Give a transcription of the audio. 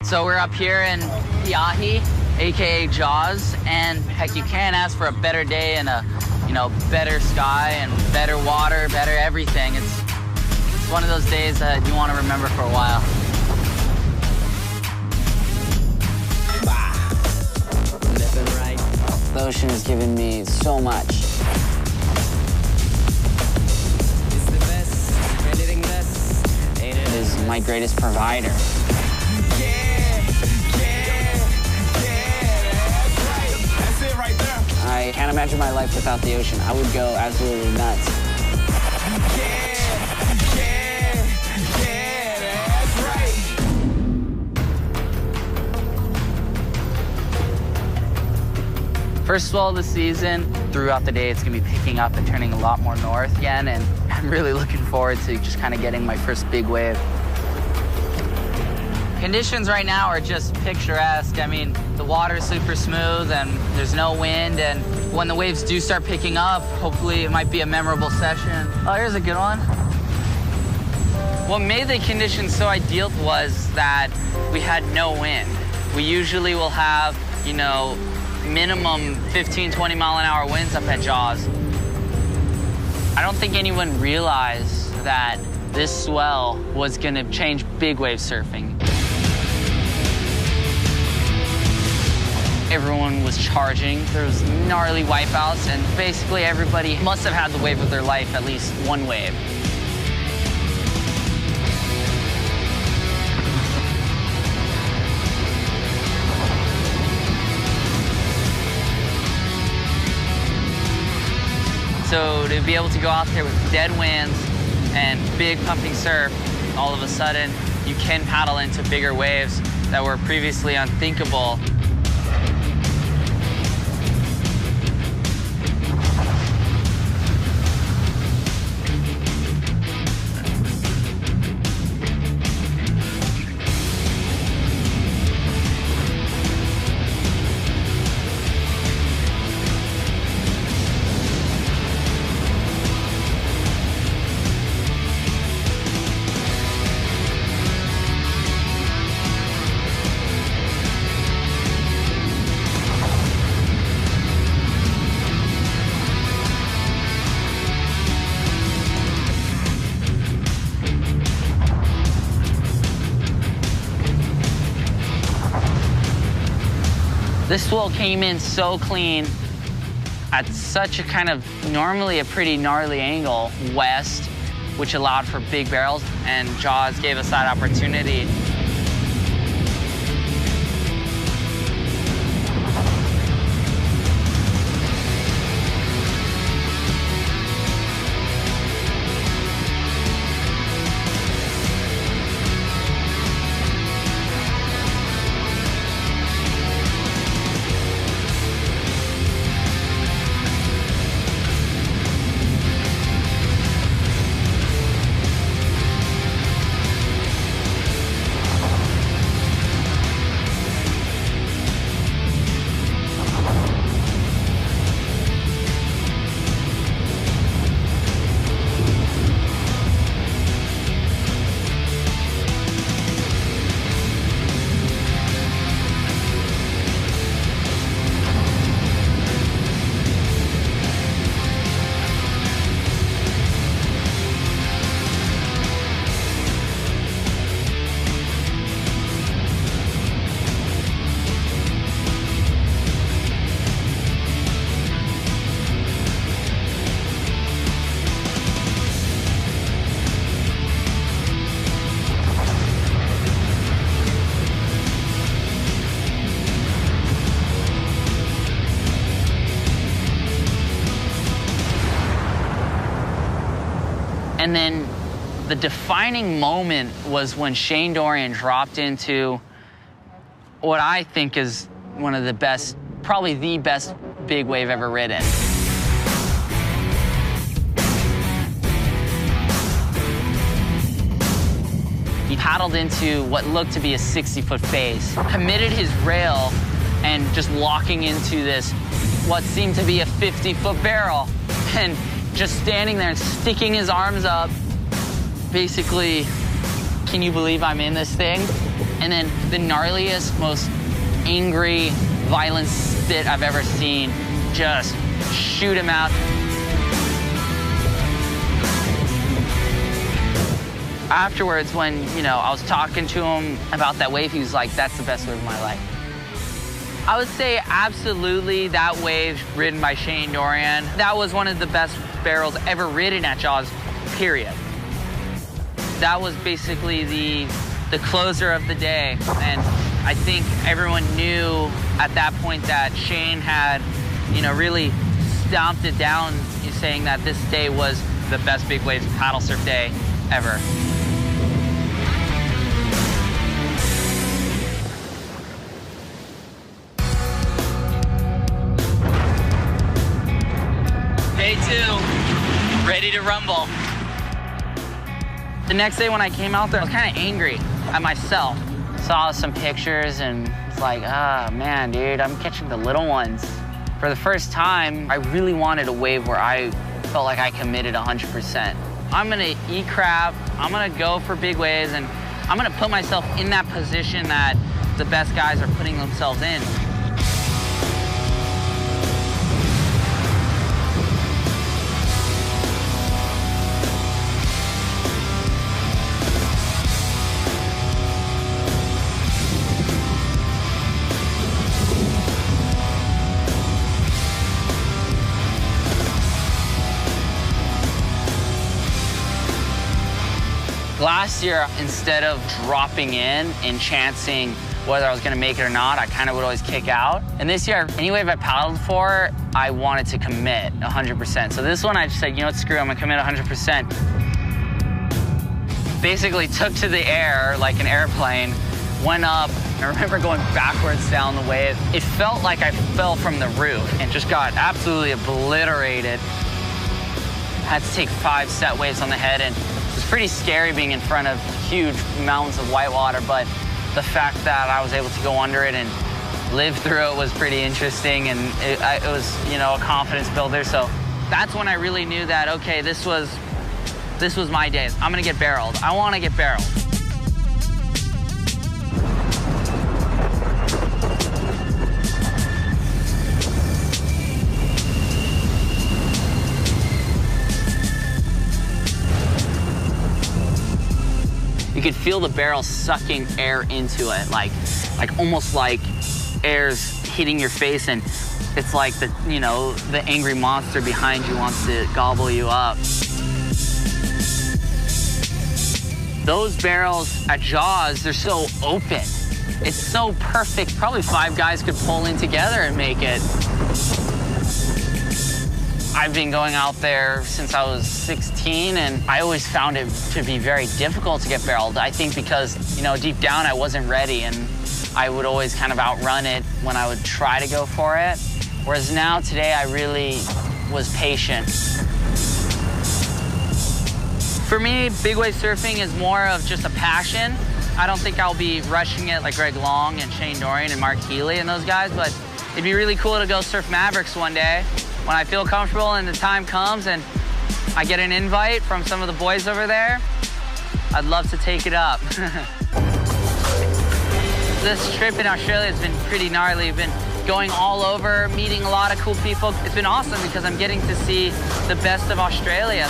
So we're up here in Pe'ahi, AKA Jaws, and heck, you can't ask for a better day and a, better sky and better water, better everything. It's one of those days that you want to remember for a while. Living right. The ocean has given me so much. It's the best, anything less, ain't it? It is my greatest provider. I can't imagine my life without the ocean. I would go absolutely nuts. That's right. First swell of the season, throughout the day it's gonna be picking up and turning a lot more north again, and I'm really looking forward to just kind of getting my first big wave. Conditions right now are just picturesque. I mean, the water's super smooth and there's no wind, and when the waves do start picking up, hopefully it might be a memorable session. Oh, here's a good one. What made the conditions so ideal was that we had no wind. We usually will have, minimum 15, 20 mile an hour winds up at Jaws. I don't think anyone realized that this swell was gonna change big wave surfing. Everyone was charging. There was gnarly wipeouts, and basically everybody must have had the wave of their life, at least one wave. So to be able to go out there with dead winds and big pumping surf, all of a sudden you can paddle into bigger waves that were previously unthinkable. This swell came in so clean at such a kind of normally a pretty gnarly angle west, which allowed for big barrels, and Jaws gave us that opportunity. And then the defining moment was when Shane Dorian dropped into what I think is one of the best, probably the best big wave ever ridden. He paddled into what looked to be a 60-foot face, committed his rail, and just locking into this, what seemed to be a 50-foot barrel, and just standing there and sticking his arms up, basically, can you believe I'm in this thing? And then the gnarliest, most angry, violent spit I've ever seen. Just shoot him out. Afterwards, when, I was talking to him about that wave, he was like, that's the best wave of my life. I would say absolutely that wave ridden by Shane Dorian. That was one of the best barrels ever ridden at Jaws, period. That was basically the closer of the day. And I think everyone knew at that point that Shane had, really stomped it down, saying that this day was the best big waves paddle surf day ever. Day 2, ready to rumble. The next day when I came out there, I was kind of angry at myself. Saw some pictures and it's like, man, dude, I'm catching the little ones. For the first time, I really wanted a wave where I felt like I committed 100%. I'm gonna eat crap, I'm gonna go for big waves, and I'm gonna put myself in that position that the best guys are putting themselves in. Last year, instead of dropping in and chancing whether I was gonna make it or not, I kind of would always kick out. And this year, any wave I paddled for, I wanted to commit 100%. So this one, I just said, you know what, screw it, I'm gonna commit 100%. Basically took to the air like an airplane, went up. I remember going backwards down the wave. It felt like I fell from the roof and just got absolutely obliterated. Had to take 5 set waves on the head, and it was pretty scary being in front of huge mountains of whitewater, but the fact that I was able to go under it and live through it was pretty interesting, and it was, a confidence builder. So that's when I really knew that, okay, this was my day. I'm gonna get barreled. I wanna get barreled. You could feel the barrel sucking air into it, like almost like air's hitting your face, and it's like the angry monster behind you wants to gobble you up. Those barrels at Jaws, they're so open. It's so perfect. Probably 5 guys could pull in together and make it. I've been going out there since I was 16, and I always found it to be very difficult to get barreled. I think because, deep down I wasn't ready, and I would always kind of outrun it when I would try to go for it. Whereas now, today, I really was patient. For me, big wave surfing is more of just a passion. I don't think I'll be rushing it like Greg Long and Shane Dorian and Mark Healy and those guys, but it'd be really cool to go surf Mavericks one day. When I feel comfortable and the time comes and I get an invite from some of the boys over there, I'd love to take it up. This trip in Australia has been pretty gnarly. We've been going all over, meeting a lot of cool people. It's been awesome because I'm getting to see the best of Australia.